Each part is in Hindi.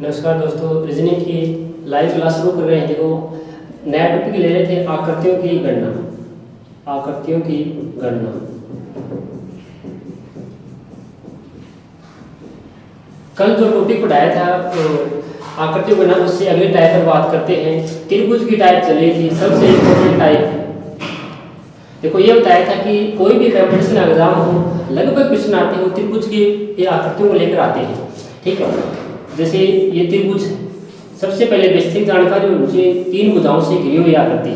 नमस्कार दोस्तों, रीजनिंग की लाइव क्लास शुरू कर रहे हैं। देखो, नया टॉपिक ले रहे थे आकृतियों की गणना। आकृतियों की गणना कल जो टॉपिक पढ़ाया था आकृतियों की गणना, उससे अगले टाइप पर बात करते हैं। त्रिभुज की टाइप चली थी, सबसे इम्पोर्टेंट टाइप। देखो, ये बताया था कि कोई भी कंपटीशन एग्जाम हो, लगभग क्वेश्चन आते हो त्रिभुज की ये आकृतियों को लेकर आते हैं। ठीक है, जैसे ये त्रिभुज है, सबसे पहले बेसिक जानकारी मुझे 3 भुजाओं से घिरी हुई आकृति।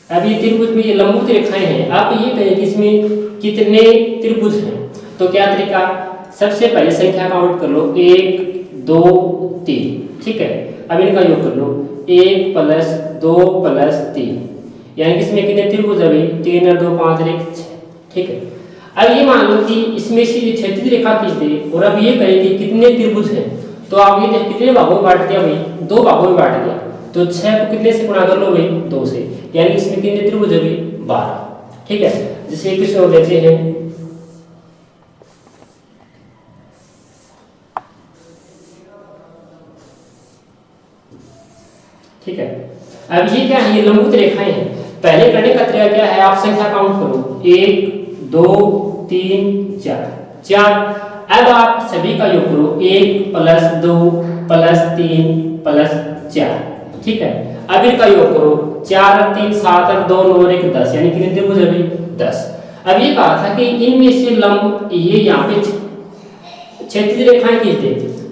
अब ये त्रिभुज में ये लंबवत रेखाएं हैं। आप ये कहें कि इसमें कितने त्रिभुज हैं, तो क्या तरीका, सबसे पहले संख्या काउंट कर लो, 1 2 3। ठीक है, अब इनका योग कर लो, 1 + 2 + 3, यानी कि इसमें कितने त्रिभुज है भाई, 3 और 2 5 और 1 6। ठीक है, अब ये मान लो कि इसमें से क्षैतिज रेखा खींच दे और अब ये कहे कि कितने त्रिभुज हैं, तो आप ये देख कितने भागों में बांट दिया भाई, 2 भागों में बांट दिया। तो 6 को कितने से गुणा कर लो भाई, 2 से, यानी कि इसमें कितने त्रिभुज है भाई, 12। ठीक है, जैसे एक क्वेश्चन और लेते हैं। ठीक है, अब ये क्या है, ये लंबवत रेखाएं हैं। पहले करने का तरीका क्या है, आप संख्या काउंट करो, 1 2 3 4। अब आप सभी का योग करो, 1 + 2 + 3 + 4। ठीक है, अब इनका योग करो, 4 और 3 7 और 2 9 और 1 10, यानी कितने त्रिभुज है भाई, 10। अब ये कहा था कि इनमें से लंब ये यहाँ पे क्षैतिज रेखाएं खींच दे।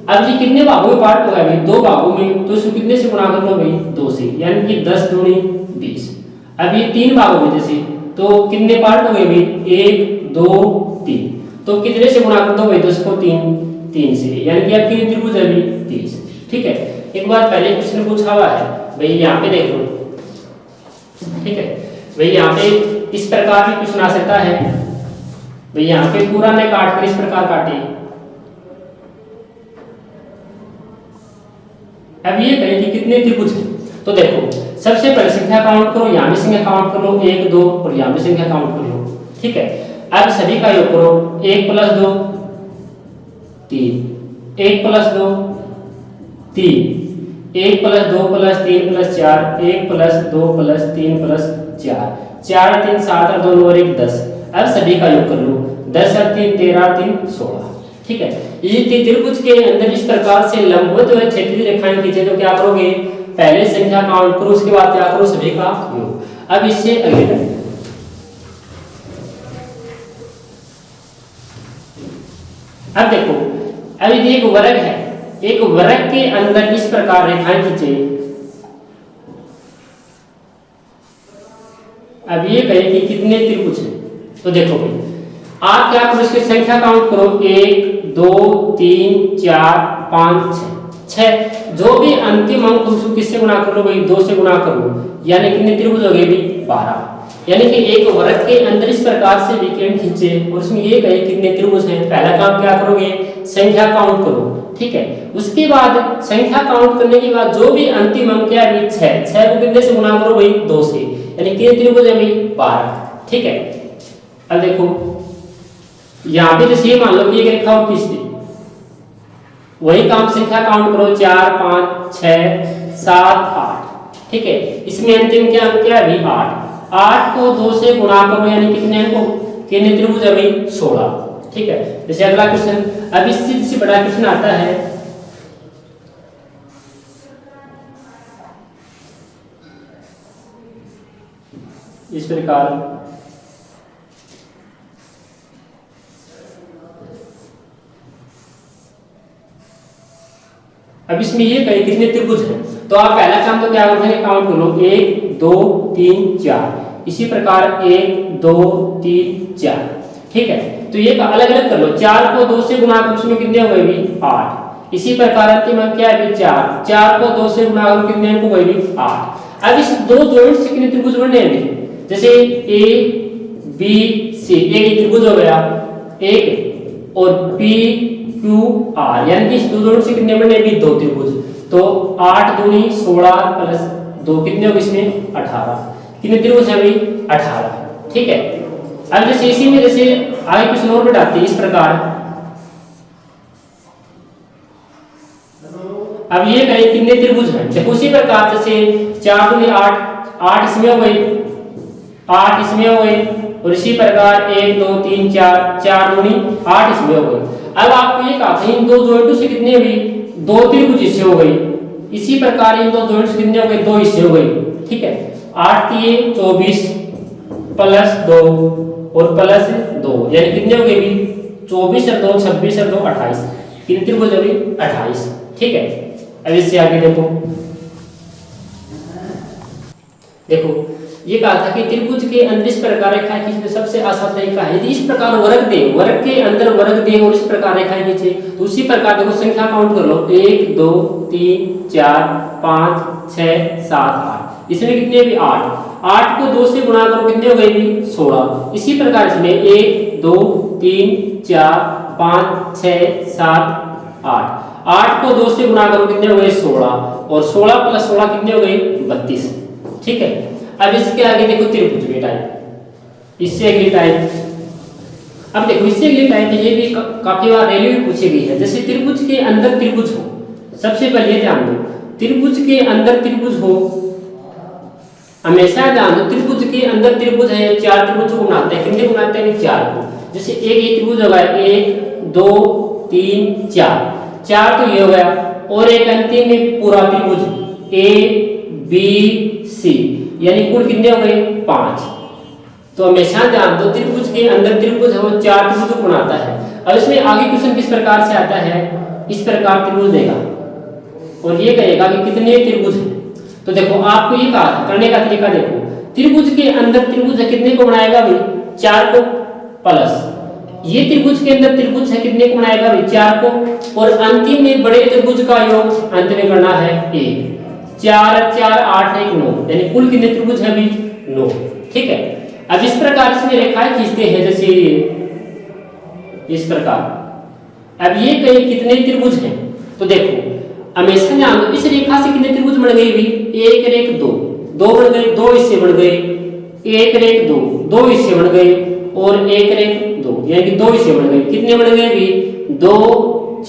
अब ये कितने भागों में पार्ट होगा भाई, 2 भागों में, तो इसको कितने से गुणा कर लो भाई, 2 से, यानी कि 10 दूनी 20। अब ये 3 भागों में जैसे, तो कितने पार्ट हो गए भाई, 1 2 3, तो कितने से गुणा कर दो भाई, 10 को 3 से, यानी कि अब कितने त्रिभुज है भाई, 30। ठीक है, एक बार पहले क्वेश्चन पूछा हुआ है भाई, यहाँ पे देख लो। ठीक है भाई, यहाँ पे इस प्रकार भी क्वेश्चन आ सकता है भाई, यहाँ पे पूरा ने काट कर इस प्रकार काटे। अब ये करें कि कितने त्रिभुज हैं, तो देखो सबसे पहले संख्या काउंट करो, यहाँ भी संख्या काउंट कर लो, 1 2 और यहाँ भी संख्या काउंट कर लो। ठीक है, अब सभी का योग करो, 1 + 2 3, 1 + 2 3, 1 + 2 + 3 + 4, 1 + 2 + 3 + 4, 4 और 3 7 और 2 9 और 1 10। अब सभी का योग कर लो, 10 और 3 13 और 3 16। ठीक है, ये त्रिभुज के अंदर इस प्रकार से लंबवत और क्षैतिज रेखाएं खींचे, तो क्या करोगे, पहले संख्या काउंट करो, उसके बाद क्या करो, सभी का योग। अब इससे अगले टाइप, अब देखो, अब ये एक वर्ग है, एक वर्ग के अंदर इस प्रकार रेखाएं खींचे। अब ये कहें कि कितने त्रिभुज हैं, तो देखो भाई, आप क्या करो, इसकी संख्या काउंट करो, 1 2 3 4 5 6। जो भी अंतिम अंक उसको किससे गुणा कर लो भाई, 2 से गुणा कर लो, यानी कितने त्रिभुज हो गए भाई, 12। यानी कि एक वर्ग के अंदर इस प्रकार से विकेंड खींचे और उसमें ये कहे कितने त्रिभुज हैं। पहला काम क्या करोगे, संख्या काउंट करो। ठीक है, उसके बाद संख्या काउंट करने के बाद जो भी अंतिम अंक है अभी 6 को कितने से गुणा करो भाई, 2 से, यानी कितने त्रिभुज है भाई, 12। ठीक है, अब देखो यहाँ पे जैसे मान लो कि एक रेखा और खींच दी, वही काम संख्या काउंट करो, 4 5 6 7 8। ठीक है, इसमें अंतिम क्या अंक क्या है भाई, 8 को 2 से गुणा करो, यानी कितने अंक, कितने त्रिभुज है भाई, 16। ठीक है, जैसे अगला क्वेश्चन, अब इससे बड़ा क्वेश्चन आता है, इस प्रकार। अब इसमें ये कहे कितने त्रिभुज हैं, तो आप पहला काम तो क्या करोगे, काउंट कर लो, 1 2 3 4। इसी प्रकार 1 2 3 4। ठीक है, तो ये अलग अलग कर लो, 4 को 2 से गुणा करो, उसमें कितने हो गए भी, 8। इसी प्रकार अंतिम अंक क्या है, 4 को 2 से गुणा करो, कितने अंक हो गए भी, 8। अब इस दो जॉइंट से कितने त्रिभुज बने हैं, जैसे ए बी सी, एक त्रिभुज हो गया, एक और पी क्यू आर, यानी कि इस दो जॉइंट से कितने बने भी, 2 त्रिभुज। तो 8 दूनी 16 + 2 कितने हो गए, इसमें 18। कितने त्रिभुज है भाई, 18। ठीक है, अब जैसे इसी में जैसे आगे कुछ और बढ़ाते हैं इस प्रकार, अब ये कहें कितने त्रिभुज हैं, देखो उसी प्रकार जैसे 4 दूनी 8, 8 इसमें हो गई, 8 इसमें हो गई, और इसी प्रकार 1 2 3 4, 4 दूनी 8 इसमें हो गई। अब आपको ये कहा था इन दो जॉइंटों से कितने हुई, 2 त्रिभुज इससे हो गई। इसी प्रकार इन दो जॉइंट्स कितने हो गए, 2 इससे हो गई। ठीक है, 8 3 24 प्लस 2 और प्लस 2 यानी कितने हो गए भी 24 और 2 26 और 2 28, कितने त्रिभुज हो गए 28। ठीक है, अब इससे आगे देखो, देखो ये कहा था कि त्रिभुज के अंदर इस प्रकार रेखाएं खींचने सबसे आसान तरीका है, यदि इस प्रकार वर्ग दे, वर्ग के अंदर वर्ग दे और इस प्रकार रेखाएं खींचे तो उसी प्रकार देखो संख्या काउंट कर लो 1 2 3 4 5 6 7 8, इसमें कितने भी 8, 8 को 2 से गुणा करो कितने हो गए भी 16। इसी प्रकार इसमें 1 2 3 4 5 6 7 8, 8 को 2 से गुणा करो कितने हो गए 16, और 16 प्लस 16 कितने हो गए 32। ठीक है, अब इसके आगे देखो त्रिभुज के टाइप, इससे अगली टाइप, अब देखो इससे अगली टाइप ये भी काफी बार रेलवे में पूछी गई है, जैसे त्रिभुज के अंदर त्रिभुज हो। सबसे पहले ध्यान दो, त्रिभुज के अंदर त्रिभुज हो, हमेशा ध्यान दो त्रिभुज के अंदर त्रिभुज है, 4 त्रिभुज को बनाते हैं, कितने बनाते हैं 4 को। जैसे एक ये त्रिभुज होगा 1 2 3 4, 4 तो ये हो गया, और एक अंतिम में पूरा त्रिभुज ए बी सी यानी कुल कितने हो गए 5। तो हमेशा ध्यान दो त्रिभुज के अंदर त्रिभुज है वो 4 त्रिभुज को बनाता है। अब इसमें आगे क्वेश्चन किस प्रकार से आता है, इस प्रकार त्रिभुज देगा और ये कहेगा कि कितने त्रिभुज हैं। तो देखो आपको ये कहा करने का तरीका देखो, त्रिभुज के अंदर त्रिभुज है कितने को बनाएगा भाई 4 को, प्लस ये त्रिभुज के अंदर त्रिभुज है कितने को बनाएगा भाई 4 को, और अंतिम में बड़े त्रिभुज का योग अंत में करना है 1, 4 4 8 1 9 यानी कुल कितने त्रिभुज है भी 9। ठीक है, अब इस प्रकार इसमें रेखाएं खींचते हैं, जैसे इस प्रकार। अब ये कहीं कितने त्रिभुज हैं, तो देखो हमेशा ध्यान दो इस रेखा से कितने त्रिभुज बन गए भी 1 और 1 2, 2 बन गए, 2 इससे बन गए, 1 और 1 2, 2 इससे बन गए, और 1 और 1 2 यानी कि 2 इससे बन गए, कितने बन गए भी 2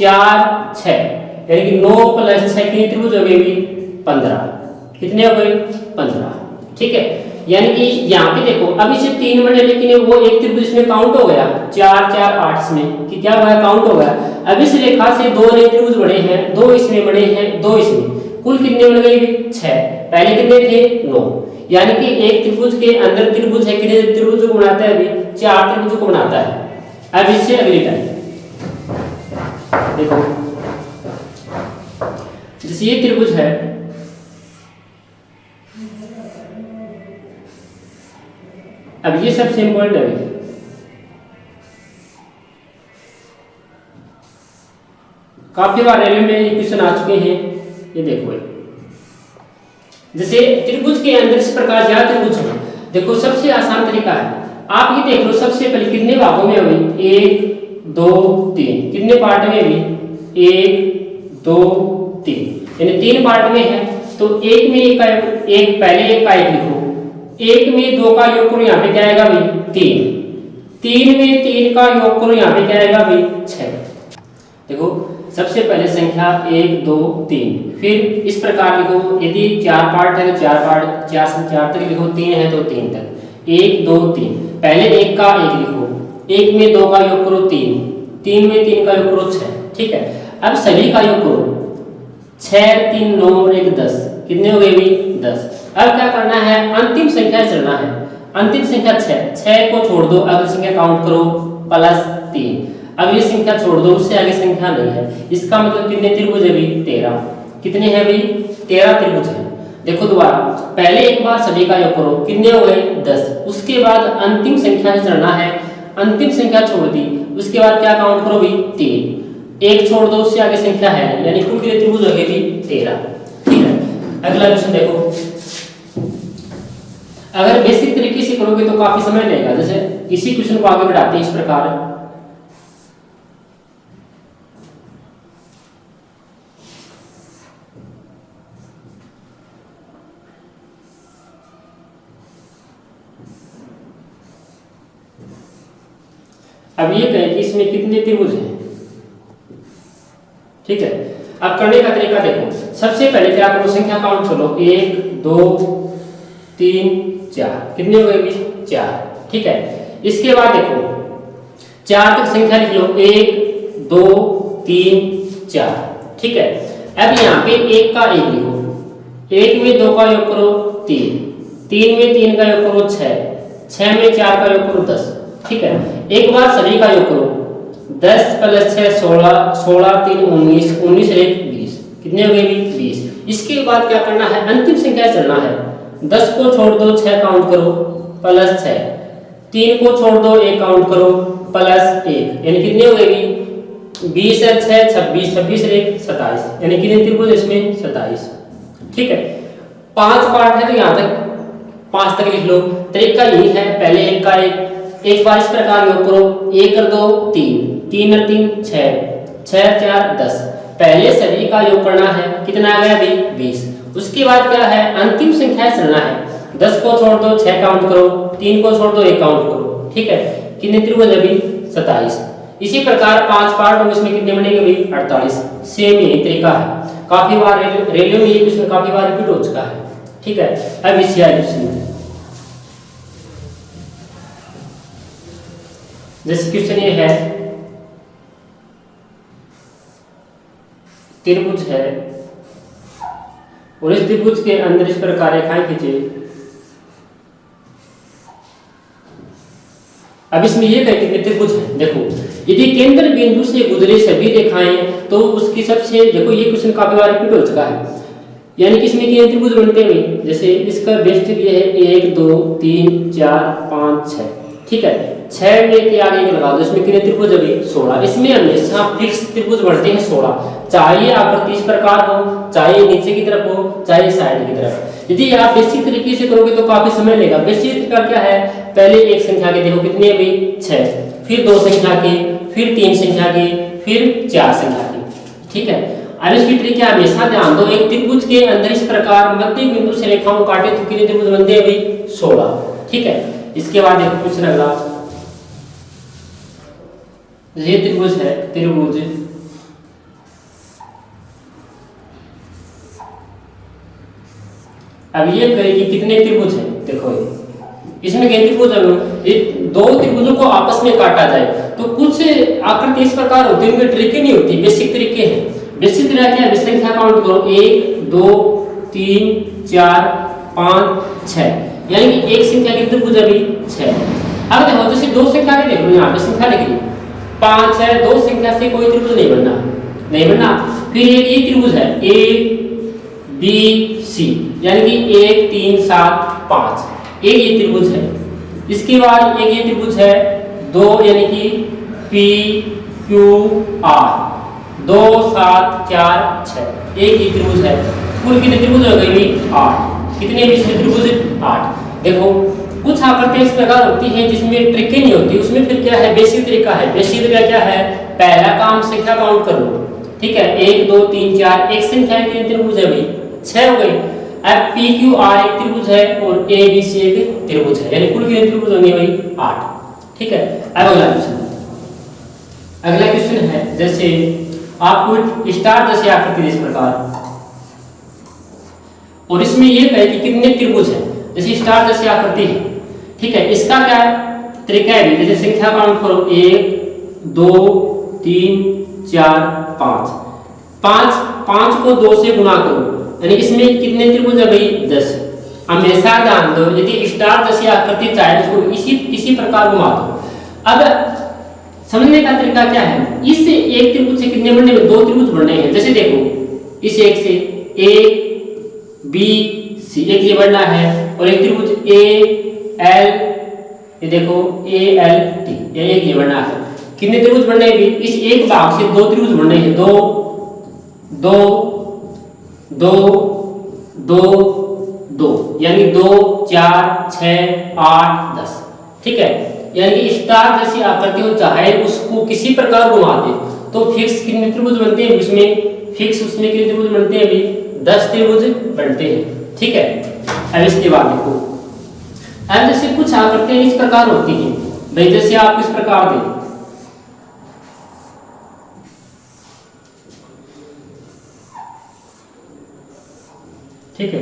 4 6 यानी कि 9 प्लस 6 कितने त्रिभुज हो गए भी 15, कितने हो गए 15। ठीक है, यानी कि यहाँ पे देखो अब इसे 3 बने, लेकिन वो एक त्रिभुज इसमें काउंट हो गया 4 4 8 इसमें कि क्या हुआ काउंट हो गया। अब इस रेखा से 2 नए त्रिभुज बने हैं, 2 इसमें बने हैं, 2 इसमें, कुल कितने बन गए 6, पहले कितने थे 9, यानी कि एक त्रिभुज के अंदर त्रिभुज है कितने त्रिभुज को बनाता है अभी 4 त्रिभुज को बनाता है। अब इससे अगली टाइप देखो, जैसे ये त्रिभुज है, अब ये सबसे इंपॉर्टेंट है, काफी बार रेलवे में ये क्वेश्चन आ चुके हैं। ये देखो जैसे त्रिभुज के अंदर इस प्रकार ज्यादा त्रिभुज है, देखो सबसे आसान तरीका है, आप ये देख लो सबसे पहले कितने भागों में हुई 1 2 3, कितने पार्ट में हुई 1 2 3 यानी 3 पार्ट में है। तो एक में एक पहले एक का एक लिखो, एक में 2 का योग करो यहाँ पे क्या आएगा भाई 3, 3 में 3 का योग करो यहाँ पे क्या आएगा भाई 6। देखो सबसे पहले संख्या 1 2 3, फिर इस प्रकार लिखो, यदि 4 पार्ट है तो 4 पार्ट, 4 से 4 तक लिखो, 3 है तो 3 तक, 1 2 3, पहले एक का एक लिखो, एक में 2 का योग करो 3, 3 में 3 का योग करो 6। ठीक है, अब सभी का योग करो 6 3 9 और 1 10, कितने हो गए भी 10। अब क्या करना है, अंतिम संख्या चलना है, अंतिम संख्या 6 को छोड़ दो, अगली संख्या काउंट करो प्लस 3, अगली संख्या छोड़ दो, उससे आगे संख्या नहीं है, इसका मतलब कितने त्रिभुज है भी 13, कितने हैं भी 13 त्रिभुज है। देखो दोबारा, पहले एक बार सभी का योग करो, कितने हो गए 10, उसके बाद अंतिम संख्या से चलना है, अंतिम संख्या छोड़ दी, उसके बाद क्या काउंट करो भी 3, एक छोड़ दो, उससे आगे संख्या है, यानी कुल कितने त्रिभुज हो गए भी 13। ठीक है, अगला क्वेश्चन देखो, अगर बेसिक तरीके से करोगे तो काफी समय लगेगा, जैसे इसी क्वेश्चन को आगे बढ़ाते हैं इस प्रकार। अब ये कहें कि इसमें कितने त्रिभुज हैं। ठीक है, अब करने का तरीका देखो, सबसे पहले क्या करो, संख्या काउंट करो, 1 2 3 4, कितने हो गए भी 4, ठीक है। इसके बाद देखो 4 तक संख्या लिख लो, 1 2 3 4, ठीक है। अब यहाँ पे 1 का 1 लिखो, 1 में 2 का योग करो 3, 3 में 3 का योग करो 6, 6 में 4 का योग करो 10, ठीक है। एक बार सभी का योग करो, 10 + 6 16, 16 3 19, 19 और 1 20, कितने हो गए भी 20। इसके बाद क्या करना है, अंतिम संख्या चलना है, 10 को छोड़ दो 6 काउंट करो +6, 3 को छोड़ दो 1 काउंट करो +1, यानी कितने हो गए भी 20 और 6 26, 26 और 1 27, यानी कितने त्रिभुज इसमें 27, ठीक है। 5 पार्ट है तो यहाँ तक 5 तक लिख लो। तरीका यही है, पहले 1 का 1 बार इस प्रकार योग करो, 1 और 2 3, 3 और 3 6, 6 4 10, पहले सभी का योग करना है, कितना आ गया भी 20। उसके बाद क्या है, अंतिम संख्या चलना है, 10 को छोड़ दो 6 काउंट करो, 3 को छोड़ दो 1 काउंट करो, ठीक है। कितने त्रिभुज अभी 27। इसी प्रकार 5 पार्ट होंगे, इसमें कितने बनेंगे भी 48। सेम यही तरीका है, काफी बार रेलवे में ये क्वेश्चन काफी बार रिपीट हो चुका है, ठीक है। अब इसी आगे क्वेश्चन, जैसे क्वेश्चन ये है, त्रिभुज है और इस त्रिभुज के अंदर इस प्रकार रेखाएं खींचे। अब इसमें ये कहते हैं त्रिभुज है, देखो यदि केंद्र बिंदु से गुजरे सभी रेखाएं तो उसकी सबसे, देखो ये क्वेश्चन काफी बार रिपीट हो चुका है, यानी कि इसमें कितने त्रिभुज बनते हैं, जैसे इसका बेस्ट ये है 1 2 3 4 5 6, ठीक है। 6 में के आगे 1 लगा दो, इसमें कितने त्रिभुज अभी 16। इसमें हमेशा फिक्स त्रिभुज बनते हैं 16, चाहे आकृति इस प्रकार हो, चाहे नीचे की तरफ हो, चाहे साइड की तरफ। यदि आप बेसिक तरीके से करोगे तो काफी समय लेगा। बेसिक तरीका क्या है, पहले एक संख्या के देखो कितने अभी 6, फिर 2 संख्या के, फिर 3 संख्या के, फिर 4 संख्या के, ठीक है। अब इसकी ट्रिक क्या, हमेशा ध्यान दो, एक त्रिभुज के अंदर इस प्रकार मध्य बिंदु से रेखाओं काटे तो कितने त्रिभुज बनते हैं अभी 16, ठीक है। इसके बाद देखो क्वेश्चन अगला, ये त्रिभुज है, त्रिभुज अब ये कहेगी कितने त्रिभुज हैं, देखो इसमें कितने त्रिभुज हैं, ये 2 त्रिभुजों को आपस में काटा जाए तो कुछ आकृति इस प्रकार होती है, उनकी ट्रिक नहीं होती, बेसिक तरीके हैं। बेसिक तरीका क्या है, संख्या काउंट करो 1 2 3 4 5 6, यानी कि एक संख्या की त्रिभुज अभी 6। अब देखो जैसे 2 संख्या के देख लो, यहाँ पे संख्या लिख ली 5 है, 2 संख्या से कोई त्रिभुज नहीं बनना, नहीं बनना। फिर ये त्रिभुज है A B C, यानी कि 1 3 7 5, एक ये त्रिभुज है। इसके बाद एक ये त्रिभुज है 2, यानी कि P Q R, 2 7 4 6, एक ये त्रिभुज है। कुल कितने त्रिभुज हो गए 8, कितने भी त्रिभुज 8। देखो कुछ आकृतियां इस प्रकार होती हैं जिसमें ट्रिक नहीं होती, उसमें फिर क्या है, बेसिक तरीका है। बेसिक तरीका क्या है, पहला काम संख्या काउंट कर लो, ठीक है। 1 2 3 4, एक संख्या के त्रिभुज है भाई 6 हो गई। अब P Q R एक त्रिभुज है और A B C एक त्रिभुज है, यानी कुल कितने त्रिभुज होंगे भाई 8, ठीक है। अब अगला क्वेश्चन, अगला क्वेश्चन है, जैसे आपको स्टार जैसे आकृति इस प्रकार, और इसमें ये कहे कि कितने त्रिभुज है, जैसे स्टार जैसी आकृति है, ठीक है। इसका क्या तरीका है, जैसे संख्या काउंट करो 1 2 3 4 5, 5 को 2 से गुणा करो, यानी इसमें कितने त्रिभुज है भाई 10। हमेशा ध्यान दो, यदि स्टार जैसी आकृति चाहे उसको इसी प्रकार घुमा दो। अब समझने का तरीका क्या है, इस एक त्रिभुज से कितने बनने में 2 त्रिभुज बनने हैं। जैसे देखो इस एक से A B C एक ये बनना है, और एक त्रिभुज A L, ये देखो A L T, ये एक ये बनना है। कितने त्रिभुज बनने हैं भी, इस एक भाग से 2 त्रिभुज बनने हैं, 2 2 2 2 2, यानी 2 4 6 8 10, ठीक है। यानी कि स्टार जैसी आकृति हो, चाहे उसको किसी प्रकार घुमा दे तो फिक्स कितने त्रिभुज बनते हैं, उसमें फिक्स उसमें कितने त्रिभुज बनते हैं अभी 10 त्रिभुज बनते हैं, ठीक है। अब इसके बाद देखो, अब जैसे कुछ आकृतियां इस प्रकार होती हैं भाई, जैसे आप इस प्रकार दें, ठीक है।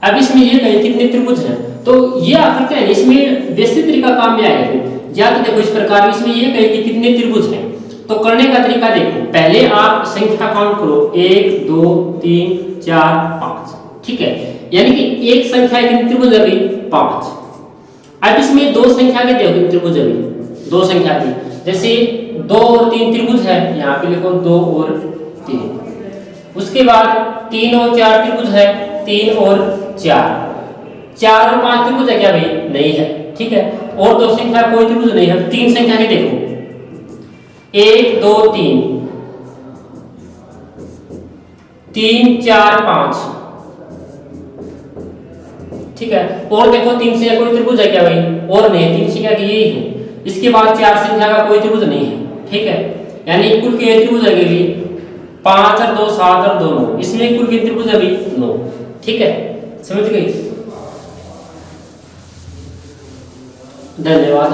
अब इसमें ये कहें कितने त्रिभुज हैं, तो ये आप करते हैं इसमें बेसिक तरीका काम में आएगा। या तो देखो इस प्रकार इसमें ये कहें कि कितने त्रिभुज हैं, तो करने का तरीका देखो, पहले आप संख्या काउंट करो 1 2 3 4 5, ठीक है। यानी कि एक संख्या कितनी त्रिभुज है अभी 5। अब इसमें दो संख्या के देखो त्रिभुज अभी दो संख्या की, जैसे 2 और 3 त्रिभुज है, यहाँ पे लिखो 2 और 3। उसके बाद 3 और 4 त्रिभुज है, 3 और 4 और 5 त्रिभुज है क्या भाई? नहीं है, ठीक है। और दो संख्या कोई त्रिभुज नहीं है। तीन संख्या की देखो 1 2 3 3 4 5, ठीक है। और देखो 3 से कोई त्रिभुज है क्या भाई? और नहीं, 3 संख्या की यही है। इसके बाद 4 संख्या का कोई त्रिभुज नहीं है, ठीक है। यानी कुल कितने त्रिभुज है भी 5 और 2 7 और 2 9, इसमें कुल कितने त्रिभुज है भी 9, ठीक है। समझ गई? धन्यवाद।